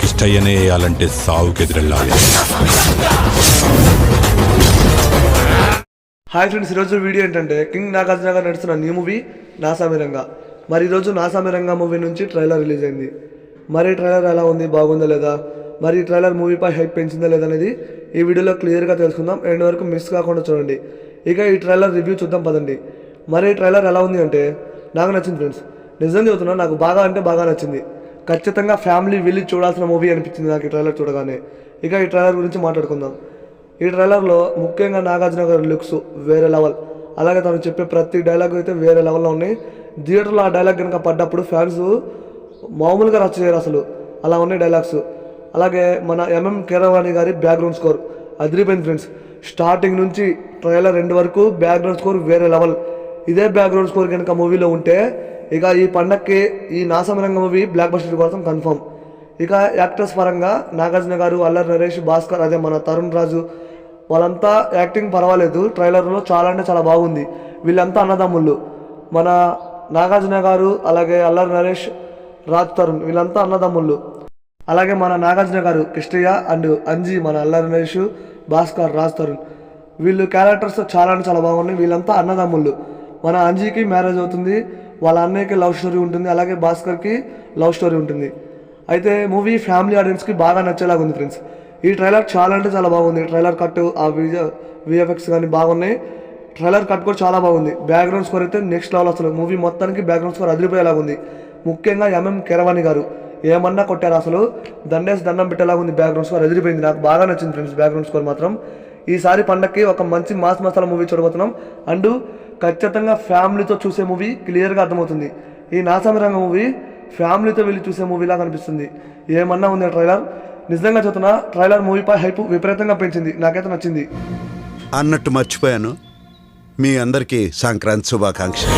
కిష్టయ్యనే వేయాలంటే సావుకెదిరెళ్ళాలి. Hi friends, ఈరోజు video ఏంటంటే కింగ్ నాగార్జున గారు నడుస్తున్న న్యూ మూవీ నాసామిరంగా. మరి ఈరోజు నాసామిరంగా మూవీ నుంచి ట్రైలర్ రిలీజ్ అయింది. మరి ట్రైలర్ ఎలా ఉంది, బాగుందా లేదా, మరి ట్రైలర్ మూవీపై హైప్ పెంచిందా లేదా అనేది ఈ వీడియోలో క్లియర్గా తెలుసుకుందాం. ఎండ్ వరకు మిస్ కాకుండా చూడండి. ఇక ఈ ట్రైలర్ రివ్యూ చూద్దాం పదండి. మరి ట్రైలర్ ఎలా ఉంది అంటే నాకు నచ్చింది ఫ్రెండ్స్. నిజం చెబుతున్నా, నాకు బాగా అంటే బాగా నచ్చింది. ఖచ్చితంగా ఫ్యామిలీ వెళ్ళి చూడాల్సిన మూవీ అనిపించింది నాకు ఈ ట్రైలర్ చూడగానే. ఇక ఈ ట్రైలర్ గురించి మాట్లాడుకుందాం. ఈ ట్రైలర్లో ముఖ్యంగా నాగార్జున గారి లుక్స్ వేరే లెవెల్, అలాగే తను చెప్పే ప్రతి డైలాగ్ అయితే వేరే లెవెల్లో ఉన్నాయి. థియేటర్లో ఆ డైలాగ్ కనుక పడ్డప్పుడు ఫ్యాన్స్ మామూలుగా రచ్చ చేయరు అసలు, అలా ఉన్నాయి డైలాగ్స్. అలాగే మన ఎంఎం కీరవాణి గారి బ్యాక్గ్రౌండ్ స్కోర్ అదిరిపోయింది ఫ్రెండ్స్. స్టార్టింగ్ నుంచి ట్రైలర్ ఎండ్ వరకు బ్యాక్గ్రౌండ్ స్కోర్ వేరే లెవెల్. ఇదే బ్యాక్గ్రౌండ్ స్కోర్ కనుక మూవీలో ఉంటే ఇక ఈ పండక్కి ఈ నాసామిరంగా మూవీ బ్లాక్ బస్టర్ కోసం కన్ఫర్మ్. ఇక యాక్టర్స్ పరంగా నాగార్జున గారు, అల్లరి నరేష్, భాస్కర్, అదే మన తరుణ్ రాజు, వాళ్ళంతా యాక్టింగ్ పర్వాలేదు. ట్రైలర్లో చాలా అంటే చాలా బాగుంది. వీళ్ళంతా అన్నదమ్ముళ్ళు. మన నాగార్జున గారు, అలాగే అల్లరి నరేష్, రాజ్ తరుణ్, వీళ్ళంతా అన్నదమ్ముళ్ళు. అలాగే మన నాగార్జున గారు కిష్టయ్య అండ్ అంజీ, మన అల్లరి నరేష్, భాస్కర్, రాజ్ తరుణ్, వీళ్ళు క్యారెక్టర్స్ చాలా అంటే చాలా బాగున్నాయి. వీళ్ళంతా అన్నదమ్ముళ్ళు. మన అంజీకి మ్యారేజ్ అవుతుంది, వాళ్ళ అన్నయ్యకి లవ్ స్టోరీ ఉంటుంది, అలాగే భాస్కర్కి లవ్ స్టోరీ ఉంటుంది. అయితే మూవీ ఫ్యామిలీ ఆడియన్స్కి బాగా నచ్చేలాగా ఉంది ఫ్రెండ్స్. ఈ ట్రైలర్ చాలా అంటే చాలా బాగుంది. ట్రైలర్ కట్, ఆ విఎఫ్ఎక్స్ కానీ బాగున్నాయి. ట్రైలర్ కట్ కూడా చాలా బాగుంది. బ్యాక్గ్రౌండ్ స్కోర్ అయితే నెక్స్ట్ లెవెల్. అసలు మూవీ మొత్తానికి బ్యాక్గ్రౌండ్ స్కోర్ అదిరిపోయేలాగా ఉంది. ముఖ్యంగా ఎంఎం కీరవాణి గారు ఏమన్నా కొట్టారు, అసలు దండేసి దండం పెట్టేలాగా ఉంది. బ్యాక్గ్రౌండ్ స్కోర్ అదిరిపోయింది. నాకు బాగా నచ్చింది ఫ్రెండ్స్ బ్యాక్గ్రౌండ్ స్కోర్ మాత్రం. ఈసారి పండక్కి ఒక మంచి మాస్ మసాలా మూవీ చూడబోతున్నాం. అండ్ ఖచ్చితంగా ఫ్యామిలీతో చూసే మూవీ క్లియర్గా అర్థమవుతుంది. ఈ నాసామిరంగా మూవీ ఫ్యామిలీతో వెళ్ళి చూసే మూవీలా కనిపిస్తుంది. ఏమన్నా ఉంది ట్రైలర్. నిజంగా చెప్తున్నా, ట్రైలర్ మూవీపై హైప్ విపరీతంగా పెంచింది. నాకైతే నచ్చింది. అన్నట్టు మర్చిపోయాను, మీ అందరికీ సంక్రాంతి శుభాకాంక్షలు.